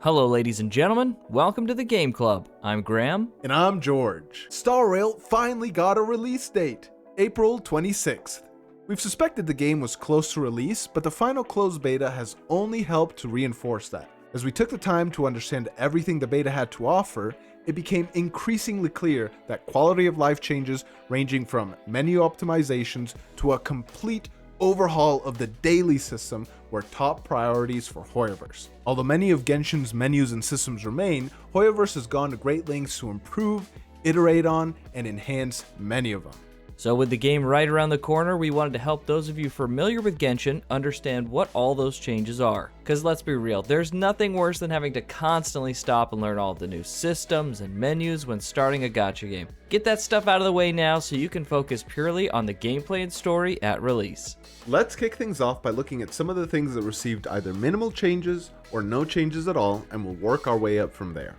Hello ladies and gentlemen, welcome to the Game Club. I'm Graham. And I'm George. Star Rail finally got a release date, April 26th. We've suspected the game was close to release, but the final closed beta has only helped to reinforce that. As we took the time to understand everything the beta had to offer, it became increasingly clear that quality of life changes ranging from menu optimizations to a complete overhaul of the daily system were top priorities for Hoyoverse. Although many of Genshin's menus and systems remain, Hoyoverse has gone to great lengths to improve, iterate on, and enhance many of them. So with the game right around the corner, we wanted to help those of you familiar with Genshin understand what all those changes are. Because let's be real, there's nothing worse than having to constantly stop and learn all the new systems and menus when starting a gacha game. Get that stuff out of the way now so you can focus purely on the gameplay and story at release. Let's kick things off by looking at some of the things that received either minimal changes or no changes at all, and we'll work our way up from there.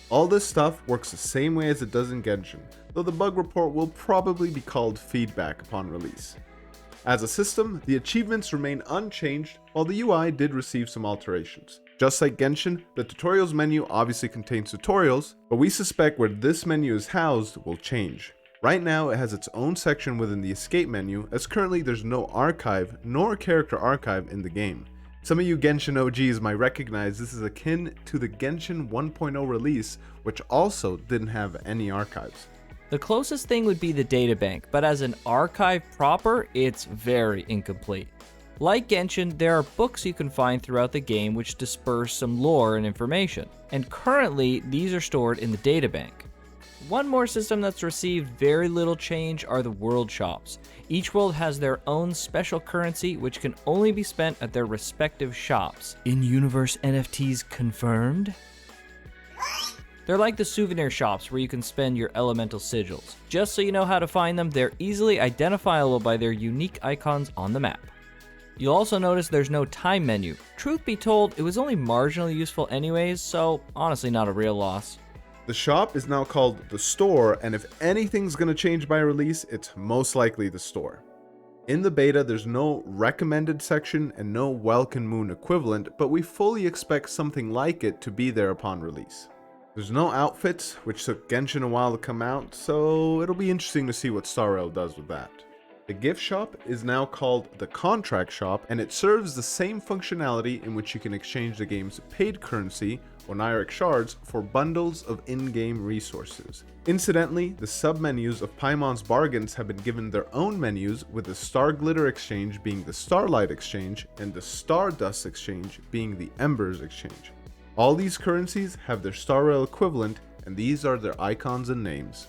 All this stuff works the same way as it does in Genshin, though the bug report will probably be called feedback upon release. As a system, the achievements remain unchanged, while the UI did receive some alterations. Just like Genshin, the tutorials menu obviously contains tutorials, but we suspect where this menu is housed will change. Right now, it has its own section within the escape menu, as currently there's no archive nor character archive in the game. Some of you Genshin OGs might recognize this is akin to the Genshin 1.0 release, which also didn't have any archives. The closest thing would be the Databank, but as an archive proper, it's very incomplete. Like Genshin, there are books you can find throughout the game which disperse some lore and information, and currently these are stored in the Databank. One more system that's received very little change are the world shops. Each world has their own special currency which can only be spent at their respective shops. In-universe NFTs confirmed? They're like the souvenir shops where you can spend your elemental sigils. Just so you know how to find them, they're easily identifiable by their unique icons on the map. You'll also notice there's no time menu. Truth be told, it was only marginally useful anyways, so honestly not a real loss. The shop is now called the store, and if anything's going to change by release, it's most likely the store. In the beta, there's no recommended section and no Welcome Moon equivalent, but we fully expect something like it to be there upon release. There's no outfits, which took Genshin a while to come out, so it'll be interesting to see what Star Rail does with that. The gift shop is now called the contract shop, and it serves the same functionality in which you can exchange the game's paid currency, Oniric shards, for bundles of in-game resources. Incidentally, the sub-menus of Paimon's Bargains have been given their own menus, with the Star Glitter Exchange being the Starlight Exchange, and the Stardust Exchange being the Embers Exchange. All these currencies have their Star Rail equivalent, and these are their icons and names.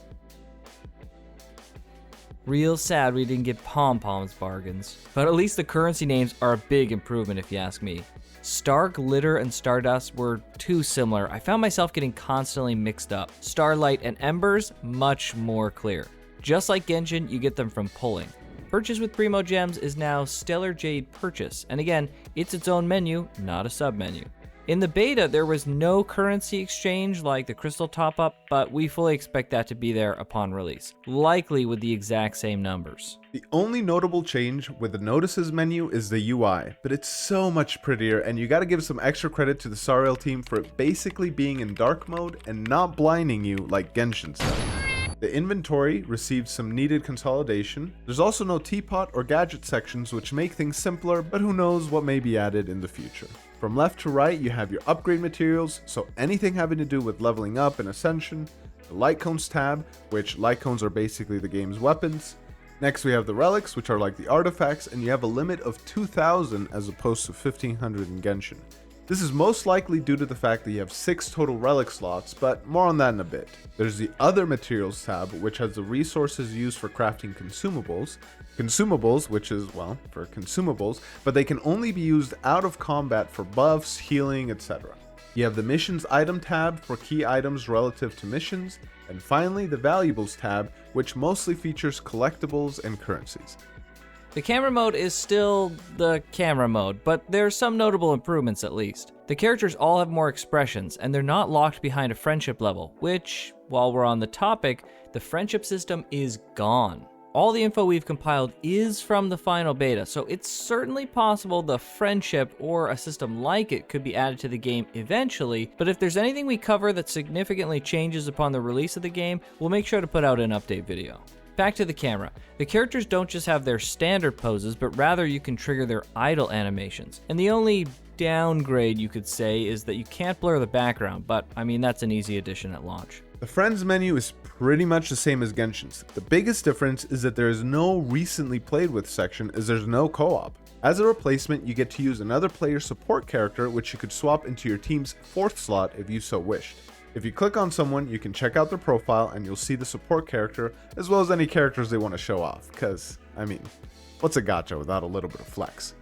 Real sad we didn't get Pom-Pom's Bargains. But at least the currency names are a big improvement if you ask me. Star Glitter and Stardust were too similar. I found myself getting constantly mixed up. Starlight and Embers, much more clear. Just like Genshin, you get them from pulling. Purchase with Primo Gems is now Stellar Jade Purchase, and again, it's its own menu, not a sub-menu. In the beta, there was no currency exchange like the Crystal Top-Up, but we fully expect that to be there upon release, likely with the exact same numbers. The only notable change with the notices menu is the UI, but it's so much prettier, and you gotta give some extra credit to the Star Rail team for it basically being in dark mode and not blinding you like Genshin stuff. The inventory received some needed consolidation. There's also no teapot or gadget sections, which make things simpler, but who knows what may be added in the future. From left to right, you have your upgrade materials, so anything having to do with leveling up and ascension. The light cones tab, which light cones are basically the game's weapons. Next we have the relics, which are like the artifacts, and you have a limit of 2,000 as opposed to 1,500 in Genshin. This is most likely due to the fact that you have 6 total relic slots, but more on that in a bit. There's the other materials tab, which has the resources used for crafting consumables. Consumables, which is, well, for consumables, but they can only be used out of combat for buffs, healing, etc. You have the missions item tab for key items relative to missions, and finally the valuables tab, which mostly features collectibles and currencies. The camera mode is still the camera mode, but there are some notable improvements at least. The characters all have more expressions, and they're not locked behind a friendship level, which, while we're on the topic, the friendship system is gone. All the info we've compiled is from the final beta, so it's certainly possible the Friendship or a system like it could be added to the game eventually, but if there's anything we cover that significantly changes upon the release of the game, we'll make sure to put out an update video. Back to the camera. The characters don't just have their standard poses, but rather you can trigger their idle animations. And the only downgrade you could say is that you can't blur the background, but I mean that's an easy addition at launch. The Friends menu is pretty much the same as Genshin's. The biggest difference is that there is no recently played with section as there's no co-op. As a replacement, you get to use another player support character which you could swap into your team's 4th slot if you so wished. If you click on someone, you can check out their profile and you'll see the support character as well as any characters they want to show off, cause, I mean, what's a gacha without a little bit of flex?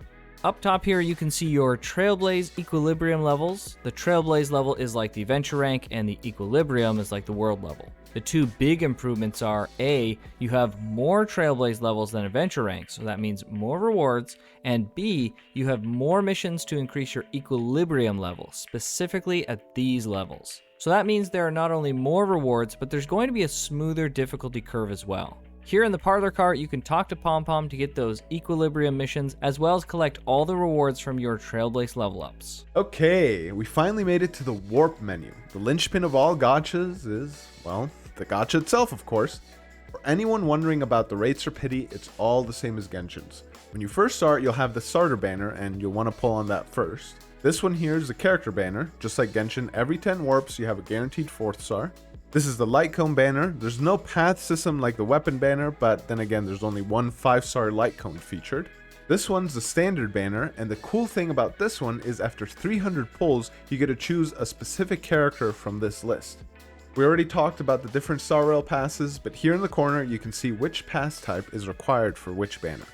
Up top here, you can see your Trailblaze equilibrium levels. The Trailblaze level is like the adventure rank, and the equilibrium is like the world level. The two big improvements are A, you have more Trailblaze levels than adventure rank, so that means more rewards, and B, you have more missions to increase your equilibrium level, specifically at these levels. So that means there are not only more rewards, but there's going to be a smoother difficulty curve as well. Here in the parlor cart, you can talk to Pom Pom to get those equilibrium missions, as well as collect all the rewards from your Trailblaze level ups. Okay, we finally made it to the warp menu. The linchpin of all gachas is, well, the gacha itself, of course. For anyone wondering about the rates or pity, it's all the same as Genshin's. When you first start, you'll have the starter banner, and you'll want to pull on that first. This one here is the character banner. Just like Genshin, every 10 warps, you have a guaranteed 4th star. This is the light cone banner. There's no path system like the weapon banner, but then again, there's only one 5-star light cone featured. This one's the standard banner, and the cool thing about this one is after 300 pulls, you get to choose a specific character from this list. We already talked about the different Star Rail passes, but here in the corner, you can see which pass type is required for which banner.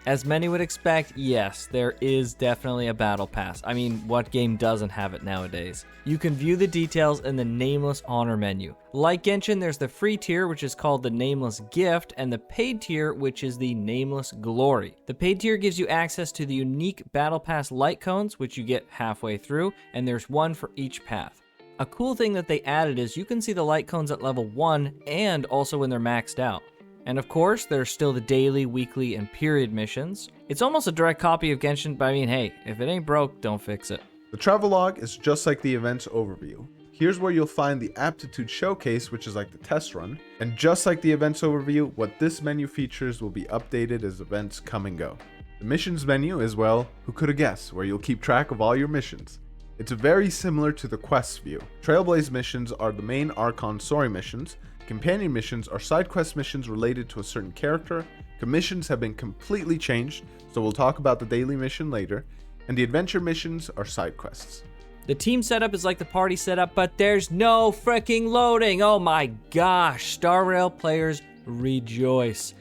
As many would expect, yes, there is definitely a battle pass. I mean, what game doesn't have it nowadays? You can view the details in the Nameless Honor menu. Like Genshin, there's the free tier, which is called the Nameless Gift, and the paid tier, which is the Nameless Glory. The paid tier gives you access to the unique Battle Pass light cones, which you get halfway through, and there's one for each path. A cool thing that they added is you can see the light cones at level 1 and also when they're maxed out. And of course, there's still the daily, weekly, and period missions. It's almost a direct copy of Genshin, but I mean, hey, if it ain't broke, don't fix it. The travelogue is just like the events overview. Here's where you'll find the aptitude showcase, which is like the test run. And just like the events overview, what this menu features will be updated as events come and go. The missions menu is, well, who could have guessed, where you'll keep track of all your missions. It's very similar to the quests view. Trailblaze missions are the main Archon story missions. Companion missions are side quest missions related to a certain character. Commissions have been completely changed, so we'll talk about the daily mission later. And the adventure missions are side quests. The team setup is like the party setup, but there's no freaking loading. Oh my gosh, Star Rail players rejoice.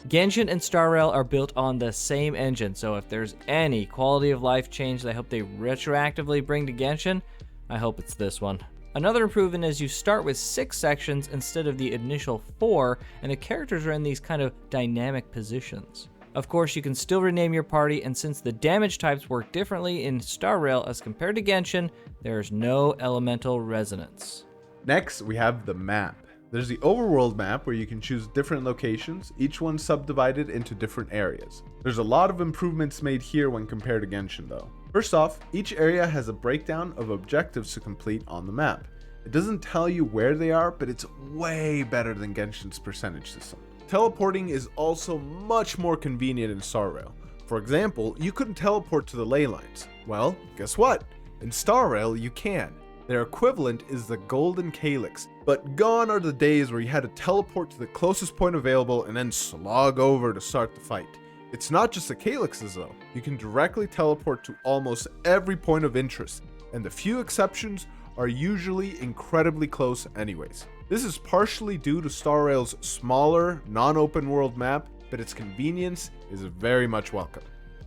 Genshin and Star Rail are built on the same engine, so if there's any quality of life change that I hope they retroactively bring to Genshin, I hope it's this one. Another improvement is you start with 6 sections instead of the initial 4, and the characters are in these kind of dynamic positions. Of course, you can still rename your party, and since the damage types work differently in Star Rail as compared to Genshin, there's no elemental resonance. Next, we have the map. There's the Overworld map where you can choose different locations, each one subdivided into different areas. There's a lot of improvements made here when compared to Genshin though. First off, each area has a breakdown of objectives to complete on the map. It doesn't tell you where they are, but it's way better than Genshin's percentage system. Teleporting is also much more convenient in Star Rail. For example, you couldn't teleport to the ley lines. Well, guess what? In Star Rail, you can. Their equivalent is the Golden Calyx, but gone are the days where you had to teleport to the closest point available and then slog over to start the fight. It's not just the Calyxes though, you can directly teleport to almost every point of interest, and the few exceptions are usually incredibly close anyways. This is partially due to Star Rail's smaller, non-open world map, but its convenience is very much welcome.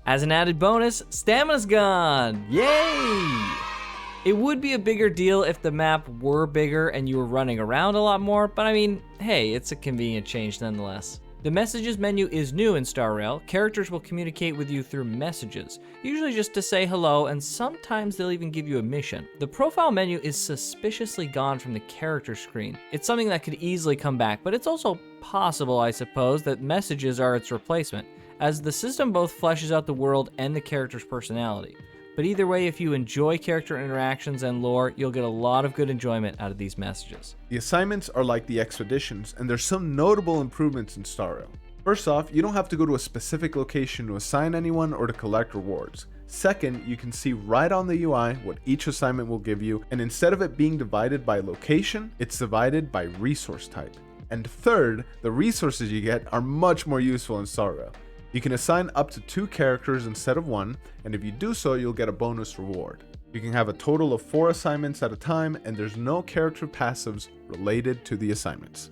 As an added bonus, stamina's gone! Yay! It would be a bigger deal if the map were bigger and you were running around a lot more, but I mean, hey, it's a convenient change nonetheless. The messages menu is new in Star Rail. Characters will communicate with you through messages, usually just to say hello, and sometimes they'll even give you a mission. The profile menu is suspiciously gone from the character screen. It's something that could easily come back, but it's also possible, I suppose, that messages are its replacement, as the system both fleshes out the world and the character's personality. But either way, if you enjoy character interactions and lore, you'll get a lot of good enjoyment out of these messages. The assignments are like the expeditions, and there's some notable improvements in Star Rail. First off, you don't have to go to a specific location to assign anyone or to collect rewards. Second, you can see right on the UI what each assignment will give you, and instead of it being divided by location, it's divided by resource type. And third, the resources you get are much more useful in Star Rail. You can assign up to 2 characters instead of 1, and if you do so, you'll get a bonus reward. You can have a total of 4 assignments at a time, and there's no character passives related to the assignments.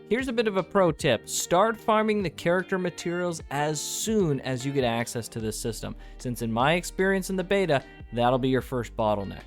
Here's a bit of a pro tip. Start farming the character materials as soon as you get access to this system, since in my experience in the beta, that'll be your first bottleneck.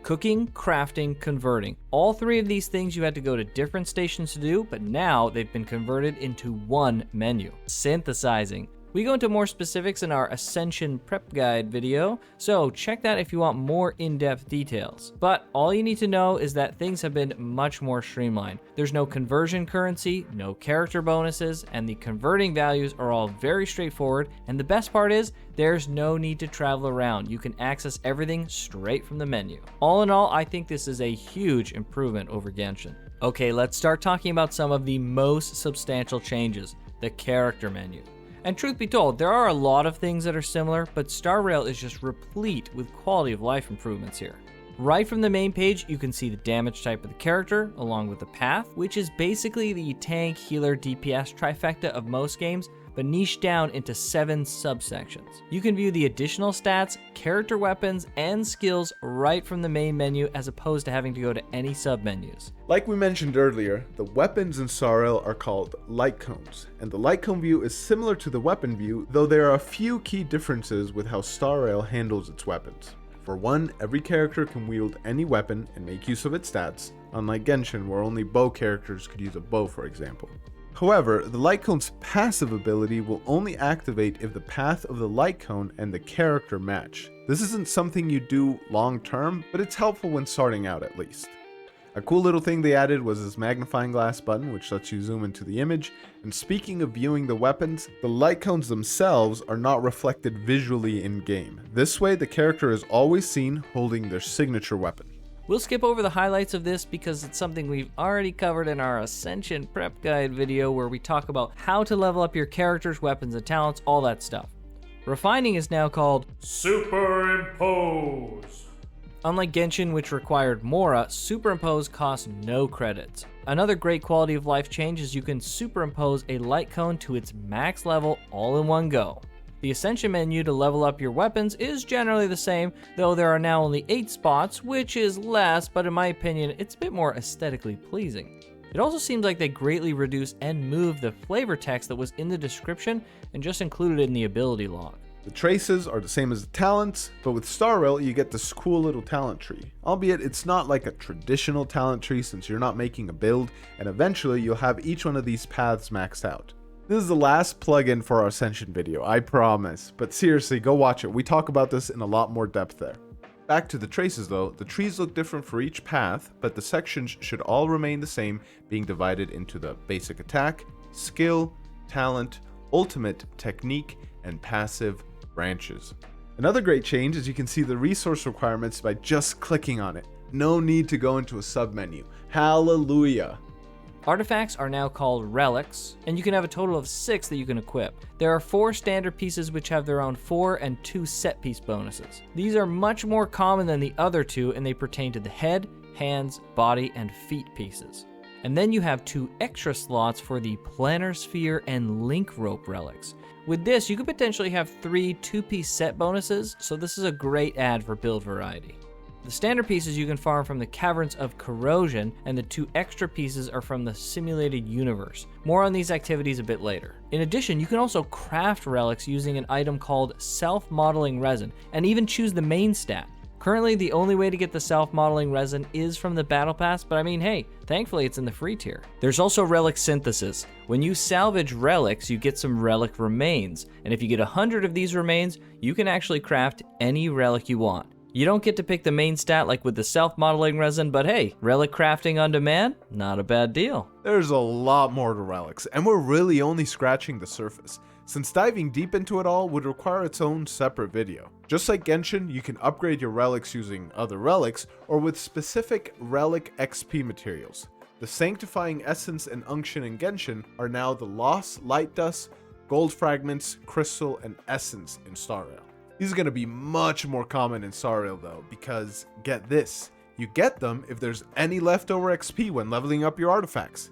Cooking, crafting, converting. All 3 of these things you had to go to different stations to do, but now they've been converted into one menu. Synthesizing. We go into more specifics in our Ascension prep guide video, so check that if you want more in-depth details. But all you need to know is that things have been much more streamlined. There's no conversion currency, no character bonuses, and the converting values are all very straightforward, and the best part is, there's no need to travel around. You can access everything straight from the menu. All in all, I think this is a huge improvement over Genshin. Okay, let's start talking about some of the most substantial changes, the character menu. And truth be told, there are a lot of things that are similar, but Star Rail is just replete with quality of life improvements here. Right from the main page, you can see the damage type of the character, along with the path, which is basically the tank, healer, DPS trifecta of most games, but niched down into 7 subsections. You can view the additional stats, character weapons, and skills right from the main menu as opposed to having to go to any submenus. Like we mentioned earlier, the weapons in Star Rail are called light cones, and the light cone view is similar to the weapon view, though there are a few key differences with how Star Rail handles its weapons. For one, every character can wield any weapon and make use of its stats, unlike Genshin where only bow characters could use a bow, for example. However, the light cone's passive ability will only activate if the path of the light cone and the character match. This isn't something you do long term, but it's helpful when starting out at least. A cool little thing they added was this magnifying glass button, which lets you zoom into the image. And speaking of viewing the weapons, the light cones themselves are not reflected visually in game. This way, the character is always seen holding their signature weapon. We'll skip over the highlights of this because it's something we've already covered in our Ascension prep guide video where we talk about how to level up your characters, weapons, and talents, all that stuff. Refining is now called Superimpose. Unlike Genshin, which required Mora, Superimpose costs no credits. Another great quality of life change is you can superimpose a light cone to its max level all in one go. The Ascension menu to level up your weapons is generally the same, though there are now only 8 spots, which is less, but in my opinion, it's a bit more aesthetically pleasing. It also seems like they greatly reduced and moved the flavor text that was in the description and just included it in the ability log. The traces are the same as the talents, but with Star Rail you get this cool little talent tree. Albeit it's not like a traditional talent tree since you're not making a build, and eventually you'll have each one of these paths maxed out. This is the last plugin for our Ascension video, I promise, but seriously, go watch it. We talk about this in a lot more depth there. Back to the traces though, the trees look different for each path, but the sections should all remain the same, being divided into the basic attack, skill, talent, ultimate, technique, and passive branches. Another great change is you can see the resource requirements by just clicking on it. No need to go into a submenu. Hallelujah! Artifacts are now called Relics, and you can have a total of 6 that you can equip. There are 4 standard pieces which have their own 4 and 2 set piece bonuses. These are much more common than the other 2, and they pertain to the head, hands, body, and feet pieces. And then you have 2 extra slots for the Planar Sphere and Link Rope relics. With this, you could potentially have 3 2-piece set bonuses, so this is a great add for build variety. The standard pieces you can farm from the Caverns of Corrosion, and the 2 extra pieces are from the Simulated Universe. More on these activities a bit later. In addition, you can also craft relics using an item called Self-Modeling Resin, and even choose the main stat. Currently, the only way to get the self-modeling resin is from the battle pass, but I mean, hey, thankfully it's in the free tier. There's also relic synthesis. When you salvage relics, you get some relic remains, and if you get 100 of these remains, you can actually craft any relic you want. You don't get to pick the main stat like with the self-modeling resin, but hey, relic crafting on demand? Not a bad deal. There's a lot more to relics, and we're really only scratching the surface, since diving deep into it all would require its own separate video. Just like Genshin, you can upgrade your relics using other relics, or with specific relic XP materials. The sanctifying essence and unction in Genshin are now the loss, light dust, gold fragments, crystal, and essence in Star Rail. These are going to be much more common in Star Rail though, because get this, you get them if there's any leftover XP when leveling up your artifacts.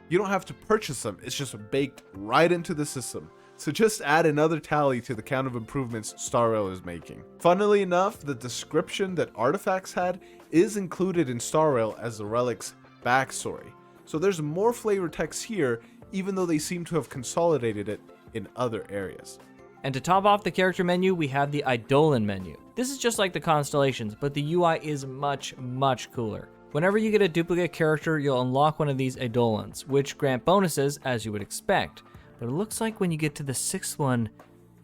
You don't have to purchase them, it's just baked right into the system. So just add another tally to the count of improvements Star Rail is making. Funnily enough, the description that artifacts had is included in Star Rail as the relic's backstory. So there's more flavor text here, even though they seem to have consolidated it in other areas. And to top off the character menu, we have the Eidolon menu. This is just like the Constellations, but the UI is much, much cooler. Whenever you get a duplicate character, you'll unlock one of these Eidolons, which grant bonuses as you would expect. But it looks like when you get to the 6th one,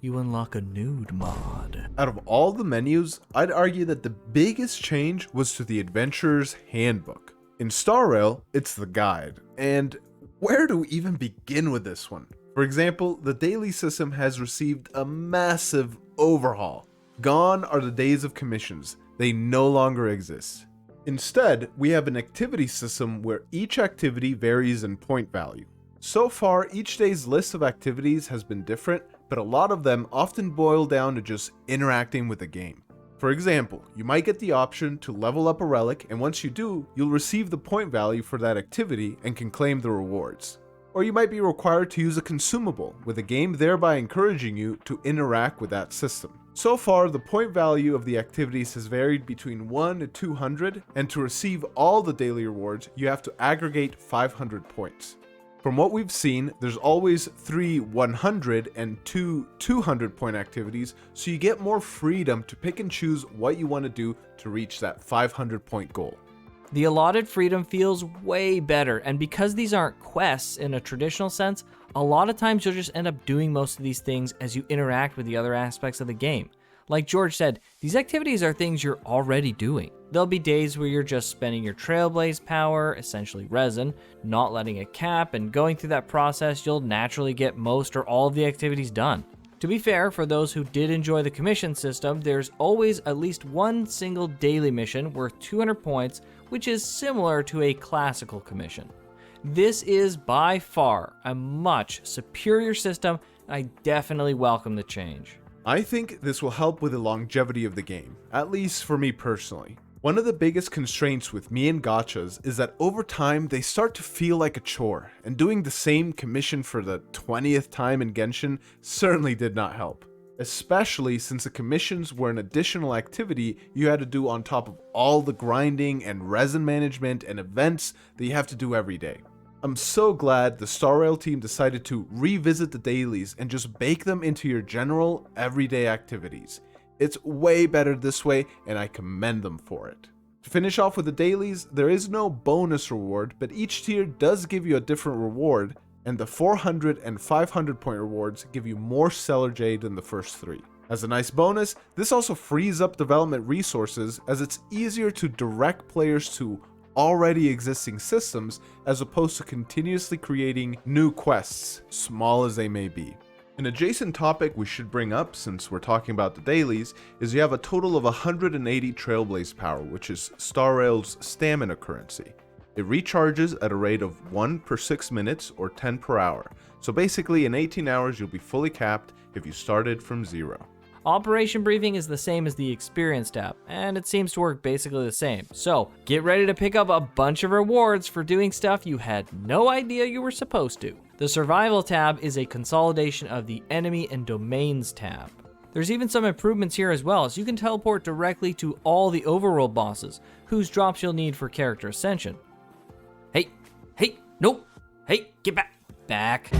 you unlock a nude mod. Out of all the menus, I'd argue that the biggest change was to the Adventurer's Handbook. In Star Rail, it's the guide. And where do we even begin with this one? For example, the daily system has received a massive overhaul. Gone are the days of commissions. They no longer exist. Instead, we have an activity system where each activity varies in point value. So far, each day's list of activities has been different, but a lot of them often boil down to just interacting with the game. For example, you might get the option to level up a relic, and once you do, you'll receive the point value for that activity and can claim the rewards. Or you might be required to use a consumable, with the game thereby encouraging you to interact with that system. So far, the point value of the activities has varied between 1 to 200, and to receive all the daily rewards, you have to aggregate 500 points. From what we've seen, there's always 3 100 and 2 200 point activities, so you get more freedom to pick and choose what you want to do to reach that 500 point goal. The allotted freedom feels way better, and because these aren't quests in a traditional sense, a lot of times you'll just end up doing most of these things as you interact with the other aspects of the game. Like George said, these activities are things you're already doing. There'll be days where you're just spending your Trailblaze power, essentially resin, not letting it cap, and going through that process, you'll naturally get most or all of the activities done. To be fair, for those who did enjoy the commission system, there's always at least one single daily mission worth 200 points, which is similar to a classical commission. This is by far a much superior system, and I definitely welcome the change. I think this will help with the longevity of the game, at least for me personally. One of the biggest constraints with me and gachas is that over time they start to feel like a chore, and doing the same commission for the 20th time in Genshin certainly did not help. Especially since the commissions were an additional activity you had to do on top of all the grinding and resin management and events that you have to do every day. I'm so glad the Star Rail team decided to revisit the dailies and just bake them into your general everyday activities. It's way better this way, and I commend them for it. To finish off with the dailies, there is no bonus reward, but each tier does give you a different reward, and the 400 and 500 point rewards give you more Stellar Jade than the first 3. As a nice bonus, this also frees up development resources, as it's easier to direct players to already existing systems as opposed to continuously creating new quests, small as they may be. An adjacent topic we should bring up, since we're talking about the dailies, is you have a total of 180 Trailblaze power, which is Star Rail's stamina currency. It recharges at a rate of 1 per 6 minutes or 10 per hour, so basically in 18 hours you'll be fully capped if you started from 0. Operation Briefing is the same as the Experience tab, and it seems to work basically the same. So get ready to pick up a bunch of rewards for doing stuff you had no idea you were supposed to. The Survival tab is a consolidation of the Enemy and Domains tab. There's even some improvements here as well, so you can teleport directly to all the Overworld bosses, whose drops you'll need for character ascension. Hey, no, hey, get back.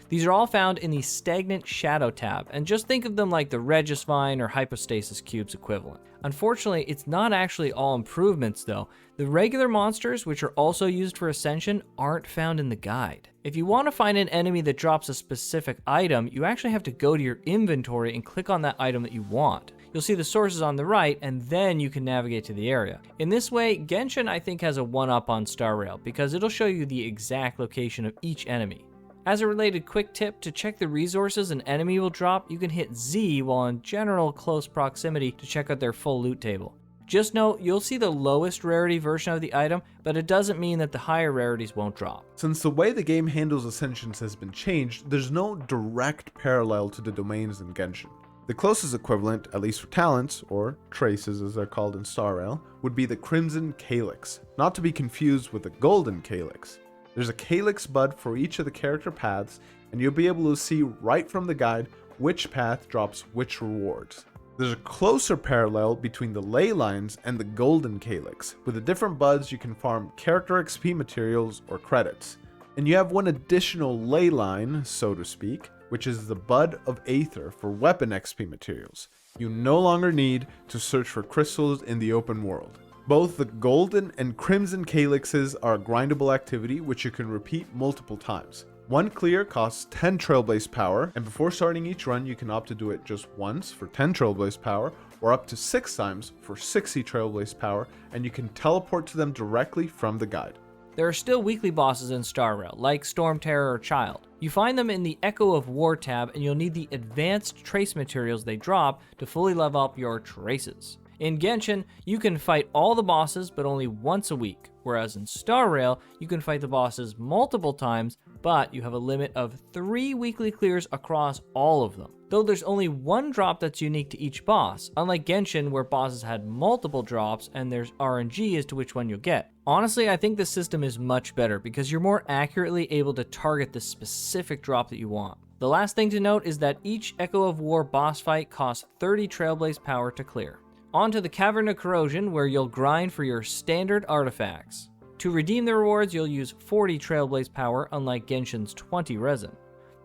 These are all found in the Stagnant Shadow tab, and just think of them like the Regisvine or Hypostasis Cubes equivalent. Unfortunately, it's not actually all improvements though. The regular monsters, which are also used for Ascension, aren't found in the guide. If you want to find an enemy that drops a specific item, you actually have to go to your inventory and click on that item that you want. You'll see the sources on the right, and then you can navigate to the area. In this way, Genshin I think has a one-up on Star Rail, because it'll show you the exact location of each enemy. As a related quick tip, to check the resources an enemy will drop, you can hit Z while in general close proximity to check out their full loot table. Just note, you'll see the lowest rarity version of the item, but it doesn't mean that the higher rarities won't drop. Since the way the game handles Ascensions has been changed, there's no direct parallel to the domains in Genshin. The closest equivalent, at least for talents, or traces as they're called in Star Rail, would be the Crimson Calyx, not to be confused with the Golden Calyx. There's a Calyx bud for each of the character paths, and you'll be able to see right from the guide which path drops which rewards. There's a closer parallel between the ley lines and the Golden Calyx. With the different buds you can farm character XP materials or credits. And you have one additional ley line, so to speak, which is the Bud of Aether for weapon XP materials. You no longer need to search for crystals in the open world. Both the Golden and Crimson Calyxes are a grindable activity which you can repeat multiple times. One clear costs 10 Trailblaze power, and before starting each run you can opt to do it just once for 10 Trailblaze power, or up to 6 times for 60 Trailblaze power, and you can teleport to them directly from the guide. There are still weekly bosses in Star Rail, like Storm Terror or Child. You find them in the Echo of War tab, and you'll need the advanced trace materials they drop to fully level up your traces. In Genshin, you can fight all the bosses, but only once a week, whereas in Star Rail, you can fight the bosses multiple times, but you have a limit of 3 weekly clears across all of them. Though there's only one drop that's unique to each boss, unlike Genshin where bosses had multiple drops and there's RNG as to which one you'll get. Honestly, I think this system is much better because you're more accurately able to target the specific drop that you want. The last thing to note is that each Echo of War boss fight costs 30 Trailblaze power to clear. On to the Cavern of Corrosion, where you'll grind for your standard artifacts. To redeem the rewards, you'll use 40 Trailblaze power, unlike Genshin's 20 Resin.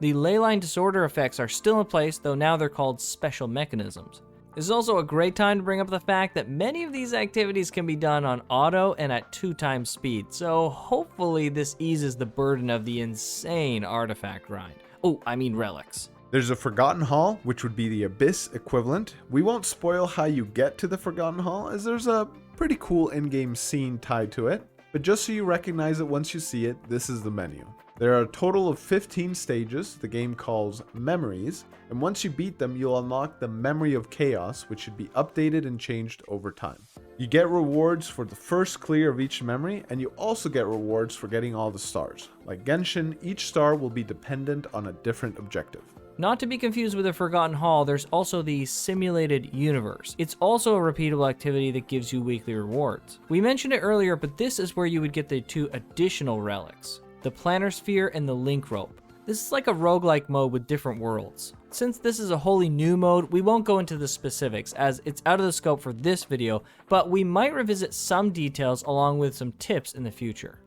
The Leyline Disorder effects are still in place, though now they're called special mechanisms. This is also a great time to bring up the fact that many of these activities can be done on auto and at 2 times speed, so hopefully this eases the burden of the insane artifact grind. Oh, I mean relics. There's a Forgotten Hall, which would be the Abyss equivalent. We won't spoil how you get to the Forgotten Hall, as there's a pretty cool in-game scene tied to it. But just so you recognize it once you see it, this is the menu. There are a total of 15 stages the game calls Memories, and once you beat them, you'll unlock the Memory of Chaos, which should be updated and changed over time. You get rewards for the first clear of each memory, and you also get rewards for getting all the stars. Like Genshin, each star will be dependent on a different objective. Not to be confused with the Forgotten Hall, there's also the Simulated Universe. It's also a repeatable activity that gives you weekly rewards. We mentioned it earlier, but this is where you would get the 2 additional relics, the Planner Sphere and the Link Rope. This is like a roguelike mode with different worlds. Since this is a wholly new mode, we won't go into the specifics as it's out of the scope for this video, but we might revisit some details along with some tips in the future.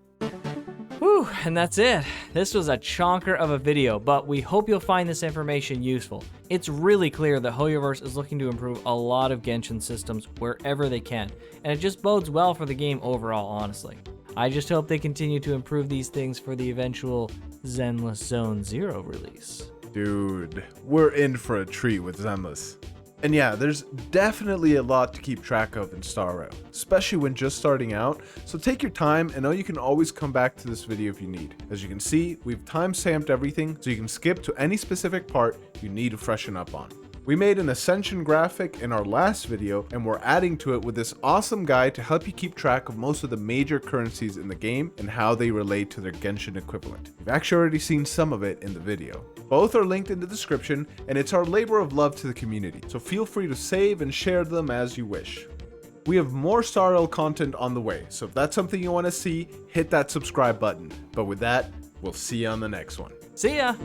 Whew, and that's it. This was a chonker of a video, but we hope you'll find this information useful. It's really clear that Hoyoverse is looking to improve a lot of Genshin systems wherever they can, and it just bodes well for the game overall, honestly. I just hope they continue to improve these things for the eventual Zenless Zone 0 release. Dude, we're in for a treat with Zenless. And yeah, there's definitely a lot to keep track of in Star Rail, especially when just starting out, so take your time and know you can always come back to this video if you need. As you can see, we've time-stamped everything so you can skip to any specific part you need to freshen up on. We made an Ascension graphic in our last video, and we're adding to it with this awesome guide to help you keep track of most of the major currencies in the game and how they relate to their Genshin equivalent. You've actually already seen some of it in the video. Both are linked in the description, and it's our labor of love to the community, so feel free to save and share them as you wish. We have more Star Rail content on the way, so if that's something you want to see, hit that subscribe button. But with that, we'll see you on the next one. See ya!